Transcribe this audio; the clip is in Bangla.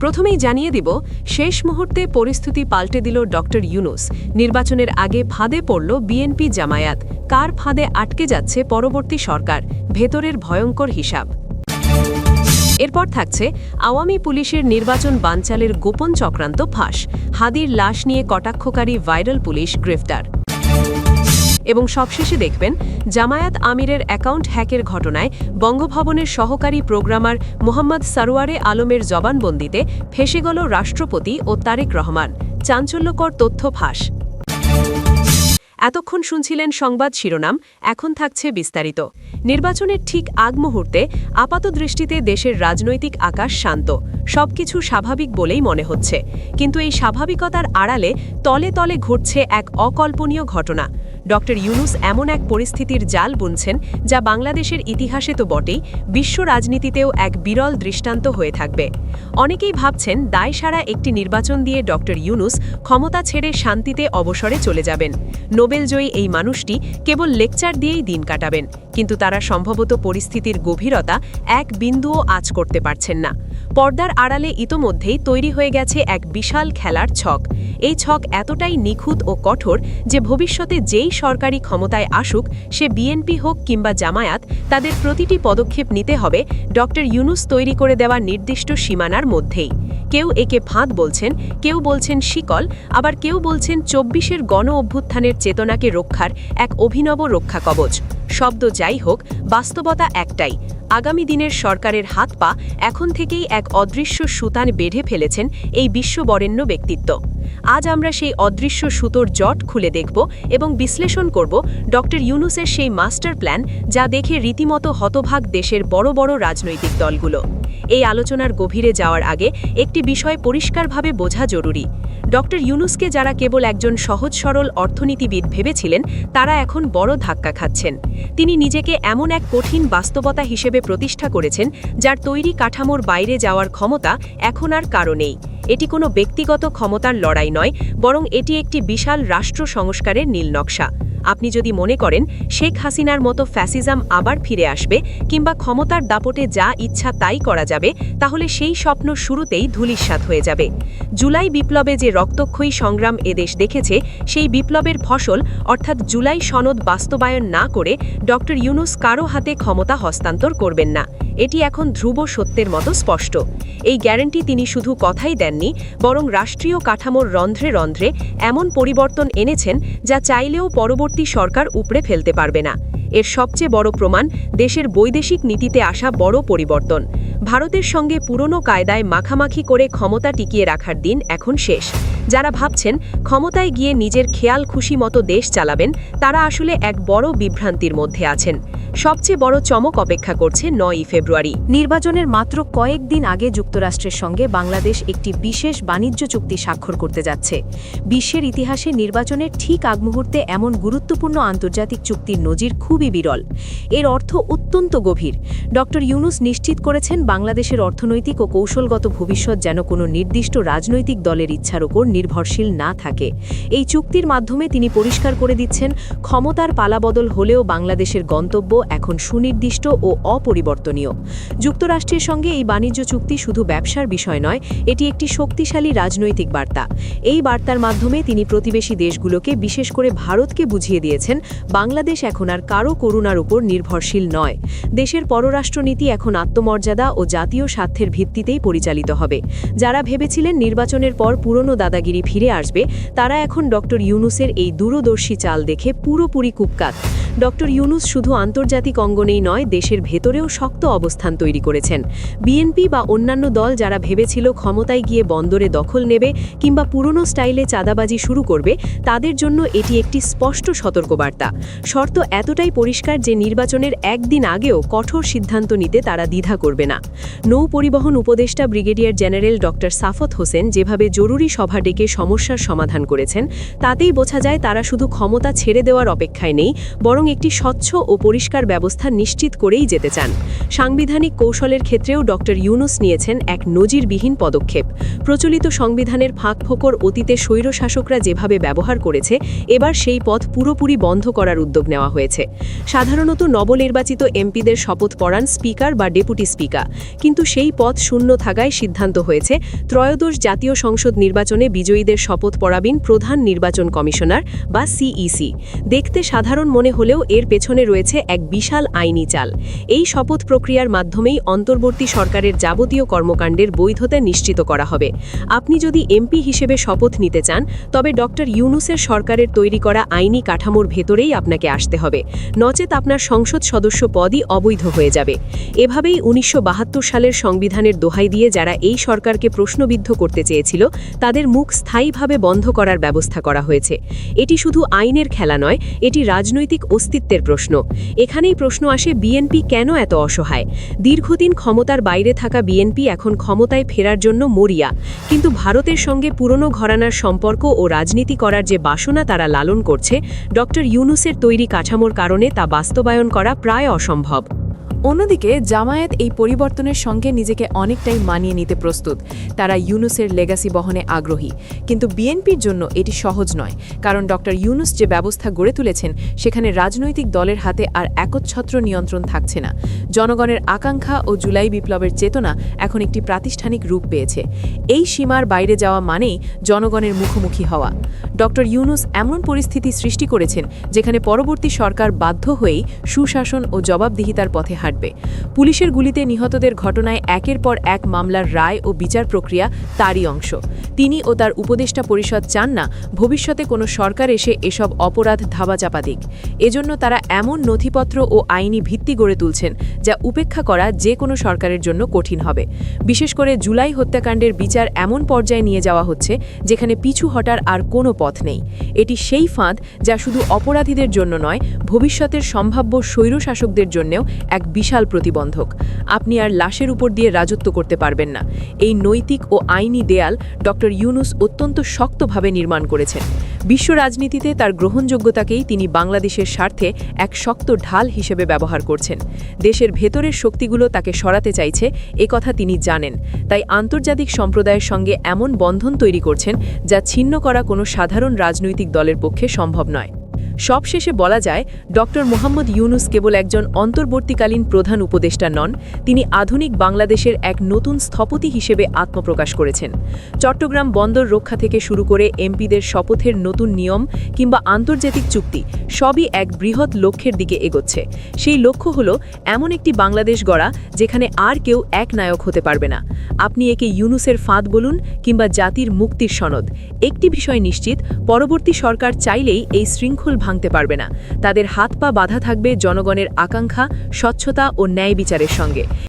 প্রথমেই জানিয়ে দিব, শেষ মুহূর্তে পরিস্থিতি পাল্টে দিল ডক্টর ইউনূস। নির্বাচনের আগে ফাঁদে পড়ল বিএনপি জামায়াত। কার ফাঁদে আটকে যাচ্ছে পরবর্তী সরকার? ভেতরের ভয়ঙ্কর হিসাব। এরপর থাকছে আওয়ামী পুলিশের নির্বাচন বানচালের গোপন চক্রান্ত ফাঁস। হাদির লাশ নিয়ে কটাক্ষকারী ভাইরাল পুলিশ গ্রেফতার। এবং সবশেষে দেখবেন, জামায়াত আমিরের অ্যাকাউন্ট হ্যাকের ঘটনায় বঙ্গভবনের সহকারী প্রোগ্রামার মোহাম্মদ সারোয়ারে আলমের জবানবন্দিতে ফেঁসে গেল রাষ্ট্রপতি ও তারেক রহমান। চাঞ্চল্যকর তথ্য ফাঁস। এতক্ষণ শুনছিলেন সংবাদ শিরোনাম, এখন থাকছে বিস্তারিত। নির্বাচনের ঠিক আগ মুহূর্তে আপাতদৃষ্টিতে দেশের রাজনৈতিক আকাশ শান্ত, সবকিছু স্বাভাবিক বলেই মনে হচ্ছে। কিন্তু এই স্বাভাবিকতার আড়ালে তলে তলে ঘটছে এক অকল্পনীয় ঘটনা। ডক্টর ইউনূস এমন এক পরিস্থিতির জাল বুনছেন, যা বাংলাদেশের ইতিহাসে তো বটেই, বিশ্ব রাজনীতিতেও এক বিরল দৃষ্টান্ত হয়ে থাকবে। অনেকেই ভাবছেন দায়সারা একটি নির্বাচন দিয়ে ডক্টর ইউনূস ক্ষমতা ছেড়ে শান্তিতে অবসরে চলে যাবেন। নোবেলজয়ী এই মানুষটি কেবল লেকচার দিয়েই দিন কাটাবেন, কিন্তু তারা সম্ভবত পরিস্থিতির গভীরতা এক বিন্দুও আঁচ করতে পারছেন না। পর্দার আড়ালে ইতোমধ্যেই তৈরি হয়ে গেছে এক বিশাল খেলার ছক। এই ছক এতটাই নিখুঁত ও কঠোর যে ভবিষ্যতে যেই সরকারি ক্ষমতায় আসুক, সে বিএনপি হোক কিংবা জামায়াত, তাদের প্রতিটি পদক্ষেপ নিতে হবে ডক্টর ইউনূস তৈরি করে দেওয়া নির্দিষ্ট সীমানার মধ্যেই। কেউ একে ফাঁদ বলছেন, কেউ বলছেন শিকল, আবার কেউ বলছেন ২৪-এর গণ অভ্যুত্থানের চেতনাকে রক্ষার এক অভিনব রক্ষা কবচ। শব্দ যাই হোক, বাস্তবতা একটাই। আগামী দিনের সরকারের হাত পা এখন থেকেই এক অদৃশ্য সুতান বেঁধে ফেলেছেন এই বিশ্ববরেণ্য ব্যক্তিত্ব। আজ আমরা সেই অদৃশ্য সুতোর জট খুলে দেখব এবং বিশ্লেষণ করব ডক্টর ইউনূসের সেই মাস্টার প্ল্যান, যা দেখে রীতিমতো হতভাগ দেশের বড় বড় রাজনৈতিক দলগুলো। এই আলোচনার গভীরে যাওয়ার আগে একটি বিষয় পরিষ্কারভাবে বোঝা জরুরি। ডক্টর ইউনূসকে যারা কেবল একজন সহজ সরল অর্থনীতিবিদ ভেবেছিলেন, তারা এখন বড় ধাক্কা খাচ্ছেন। তিনি নিজেকে এমন এক কঠিন বাস্তবতা হিসেবে প্রতিষ্ঠা করেছেন, যার তৈরি কাঠামোর বাইরে যাওয়ার ক্ষমতা এখন আর কারো নেই। এটি কোনো ব্যক্তিগত ক্ষমতার লড়াই নয়, বরং এটি একটি বিশাল রাষ্ট্র সংস্কারের নীলনকশা। আপনি যদি মনে করেন শেখ হাসিনার মতো ফ্যাসিজম আবার ফিরে আসবে কিংবা ক্ষমতার দাপটে যা ইচ্ছা তাই করা যাবে, তাহলে সেই স্বপ্ন শুরুতেই ধূলিসাৎ হয়ে যাবে। জুলাই বিপ্লবে যে রক্তক্ষয়ী সংগ্রাম এদেশ দেখেছে, সেই বিপ্লবের ফসল অর্থাৎ জুলাই সনদ বাস্তবায়ন না করে ডক্টর ইউনূস কারো হাতে ক্ষমতা হস্তান্তর করবেন না। এটি এখন ধ্রুব সত্যের মতো স্পষ্ট। এই গ্যারান্টি তিনি শুধু কথাই দেননি, বরং রাষ্ট্রীয় কাঠামোর রন্ধ্রে রন্ধ্রে এমন পরিবর্তন এনেছেন, যা চাইলেও পরবর্তী সরকার উপড়ে ফেলতে পারবে না। এর সবচেয়ে বড় প্রমাণ দেশের বৈদেশিক নীতিতে আসা বড় পরিবর্তন। ভারতের সঙ্গে পুরনো কায়দায় মাখামাখি করে ক্ষমতা টিকিয়ে রাখার দিন এখন শেষ। যারা ভাবছেন ক্ষমতায় গিয়ে নিজের খেয়াল খুশি মতো দেশ চালাবেন, তারা আসলে এক বড় বিভ্রান্তির মধ্যে আছেন। সবচেয়ে বড় চমক অপেক্ষা করছে ৯ই ফেব্রুয়ারি। নির্বাচনের মাত্র কয়েকদিন আগে যুক্তরাষ্ট্রের সঙ্গে বাংলাদেশ একটি বিশেষ বাণিজ্য চুক্তি স্বাক্ষর করতে যাচ্ছে। বিশ্বের ইতিহাসে নির্বাচনের ঠিক আগ মুহূর্তে এমন গুরুত্বপূর্ণ আন্তর্জাতিক চুক্তির নজির খুবই বিরল। এর অর্থ অত্যন্ত গভীর। ডক্টর ইউনূস নিশ্চিত করেছেন বাংলাদেশের অর্থনৈতিক ও কৌশলগত ভবিষ্যৎ যেন কোনো নির্দিষ্ট রাজনৈতিক দলের ইচ্ছার উপর নির্ভরশীল না থাকে। এই চুক্তির মাধ্যমে তিনি পরিষ্কার করে দিচ্ছেন, ক্ষমতার পালাবদল হলেও বাংলাদেশের গন্তব্য এখন সুনির্দিষ্ট ও অপরিবর্তনীয়। যুক্তরাষ্ট্রের সঙ্গে এই বাণিজ্য চুক্তি শুধু ব্যবসার বিষয় নয়, এটি একটি শক্তিশালী রাজনৈতিক বার্তা। এই বার্তার মাধ্যমে তিনি প্রতিবেশী দেশগুলোকে, বিশেষ করে ভারতকে বুঝিয়ে দিয়েছেন, বাংলাদেশ এখন আর কারো করুণার উপর নির্ভরশীল নয়। দেশের পররাষ্ট্রনীতি এখন আত্মমর্যাদা ও জাতীয় স্বার্থের ভিত্তিতেই পরিচালিত হবে। যারা ভেবেছিলেন নির্বাচনের পর পুরনো দাদাগিরি ফিরে আসবে, তারা এখন ডক্টর ইউনূসের এই দূরদর্শী চাল দেখে পুরোপুরি কুপকাত। ডক্টর ইউনূস শুধু আন্তর্জাতিক অঙ্গনেই নয়, দেশের ভেতরেও শক্ত অবস্থান তৈরি করেছেন। বিএনপি বা অন্যান্য দল যারা ভেবেছিল ক্ষমতায় গিয়ে বন্দরে দখল নেবে কিংবা পুরনো স্টাইলে চাঁদাবাজি শুরু করবে, তাদের জন্য এটি একটি স্পষ্ট সতর্কবার্তা। শর্ত এতটাই পরিষ্কার যে নির্বাচনের একদিন আগেও কঠোর সিদ্ধান্ত নিতে তারা দ্বিধা করবে না। নৌ পরিবহন উপদেষ্টা ব্রিগেডিয়ার জেনারেল ডক্টর সাফত হোসেন যেভাবে জরুরি সভা ডেকে সমস্যার সমাধান করেছেন, তাতেই বোঝা যায় তারা শুধু ক্ষমতা ছেড়ে দেওয়ার অপেক্ষায় নেই, বরং একটি স্বচ্ছ ও পরিষ্কার ব্যবস্থা নিশ্চিত করেই যেতে চান। সাংবিধানিক কৌশলের ক্ষেত্রেও ডক্টর ইউনূস নিয়েছেন এক নজিরবিহীন পদক্ষেপ। প্রচলিত সংবিধানের ফাঁকফোকর অতীতে স্বৈরশাসকরা যেভাবে ব্যবহার করেছে, এবার সেই পথ পুরোপুরি বন্ধ করার উদ্যোগ নেওয়া হয়েছে। সাধারণত নবনির্বাচিত এমপিদের শপথ পড়ান স্পিকার বা ডেপুটি স্পিকার, কিন্তু সেই পদ শূন্য থাকায় সিদ্ধান্ত হয়েছে ত্রয়োদশ জাতীয় সংসদ নির্বাচনে বিজয়ীদের শপথ পড়াবেন প্রধান নির্বাচন কমিশনার বা সিইসি। দেখতে সাধারণ মনে হলেও এর পেছনে রয়েছে এক বিশাল আইনি চাল। এই শপথ প্রক্রিয়ার মাধ্যমেই অন্তর্বর্তী সরকারের যাবতীয় কর্মকাণ্ডের বৈধতা নিশ্চিত করা হবে। আপনি যদি এমপি হিসেবে শপথ নিতে চান, তবে ডক্টর ইউনূসের সরকারের তৈরি করা আইনি কাঠামোর ভেতরেই আপনাকে আসতে হবে, নচেত আপনার সংসদ সদস্য পদই অবৈধ হয়ে যাবে। এভাবেই ১৯৭২ সালের সংবিধানের দোহাই দিয়ে যারা এই সরকারকে প্রশ্নবিদ্ধ করতে চেয়েছিল, তাদের মুখ স্থায়ীভাবে বন্ধ করার ব্যবস্থা করা হয়েছে। এটি শুধু আইনের খেলা নয়, এটি রাজনৈতিক অস্তিত্বের প্রশ্ন। এখানেই প্রশ্ন আসে, বিএনপি কেন এত অসহায়? দীর্ঘদিন ক্ষমতার বাইরে থাকা বিএনপি এখন ক্ষমতায় ফেরার জন্য মরিয়া, কিন্তু ভারতের সঙ্গে পুরনো ঘরানার সম্পর্ক ও রাজনীতি করার যে বাসনা তারা লালন করছে, ডক্টর ইউনূসের তৈরি কাঠামোর কারণে তা বাস্তবায়ন করা প্রায় অসম্ভব। অন্যদিকে জামায়াত এই পরিবর্তনের সঙ্গে নিজেকে অনেকটাই মানিয়ে নিতে প্রস্তুত। তারা ইউনূসের লেগাসি বহনে আগ্রহী, কিন্তু বিএনপির জন্য এটি সহজ নয়, কারণ ডক্টর ইউনূস যে ব্যবস্থা গড়ে তুলেছেন সেখানে রাজনৈতিক দলের হাতে আর একচ্ছত্র নিয়ন্ত্রণ থাকছে না। জনগণের আকাঙ্ক্ষা ও জুলাই বিপ্লবের চেতনা এখন একটি প্রাতিষ্ঠানিক রূপ পেয়েছে। এই সীমার বাইরে যাওয়া মানেই জনগণের মুখোমুখি হওয়া। ডক্টর ইউনূস এমন পরিস্থিতি সৃষ্টি করেছেন যেখানে পরবর্তী সরকার বাধ্য হয়েই সুশাসন ও জবাবদিহিতার পথে হাঁটবে। পুলিশের গুলিতে নিহতদের ঘটনায় একের পর এক মামলার রায় ও বিচার প্রক্রিয়া তারই অংশ। তিনি ও তার উপদেষ্টা পরিষদ চান না ভবিষ্যতে কোনো সরকার এসে এসব অপরাধ ধামাচাপা দিক। এজন্য তারা এমন নথিপত্র ও আইনি ভিত্তি গড়ে তুলছেন যা উপেক্ষা করা যে কোনো সরকারের জন্য কঠিন হবে। বিশেষ করে জুলাই হত্যাকাণ্ডের বিচার এমন পর্যায়ে নিয়ে যাওয়া হচ্ছে যেখানে পিছু হটার আর কোনো পথ নেই। এটি সেই ফাঁদ যা শুধু অপরাধীদের জন্য নয়, ভবিষ্যতের সম্ভাব্য স্বৈরশাসকদের জন্যও এক বিশাল প্রতিবন্ধক। আপনি আর লাশের উপর দিয়ে রাজত্ব করতে পারবেন না। এই নৈতিক ও আইনি দেয়াল ডক্টর ইউনূস অত্যন্ত শক্তভাবে নির্মাণ করেছেন। বিশ্ব রাজনীতিতে তার গ্রহণযোগ্যতাকেই তিনি বাংলাদেশের স্বার্থে এক শক্ত ঢাল হিসেবে ব্যবহার করছেন। দেশের ভেতরের শক্তিগুলো তাকে সরাতে চাইছে, একথা তিনি জানেন। তাই আন্তর্জাতিক সম্প্রদায়ের সঙ্গে এমন বন্ধন তৈরি করছেন যা ছিন্ন করা কোনো সাধারণ রাজনৈতিক দলের পক্ষে সম্ভব নয়। সবশেষে বলা যায়, ডক্টর মোহাম্মদ ইউনূস কেবল একজন অন্তর্বর্তীকালীন প্রধান উপদেষ্টা নন, তিনি আধুনিক বাংলাদেশের এক নতুন স্থপতি হিসেবে আত্মপ্রকাশ করেছেন। চট্টগ্রাম বন্দর রক্ষা থেকে শুরু করে এমপিদের শপথের নতুন নিয়ম কিংবা আন্তর্জাতিক চুক্তি, সবই এক বৃহৎ লক্ষ্যের দিকে এগোচ্ছে। সেই লক্ষ্য হলো এমন একটি বাংলাদেশ গড়া যেখানে আর কেউ এক নায়ক হতে পারবে না। আপনি একে ইউনূসের ফাঁদ বলুন কিংবা জাতির মুক্তির সনদ, একটি বিষয় নিশ্চিত, পরবর্তী সরকার চাইলেই এই শৃঙ্খল ভাঙতে পারবে না। তাদের হাত পা বাঁধা থাকবে জনগণের আকাঙ্ক্ষা, স্বচ্ছতা ও ন্যায় বিচারের সঙ্গে।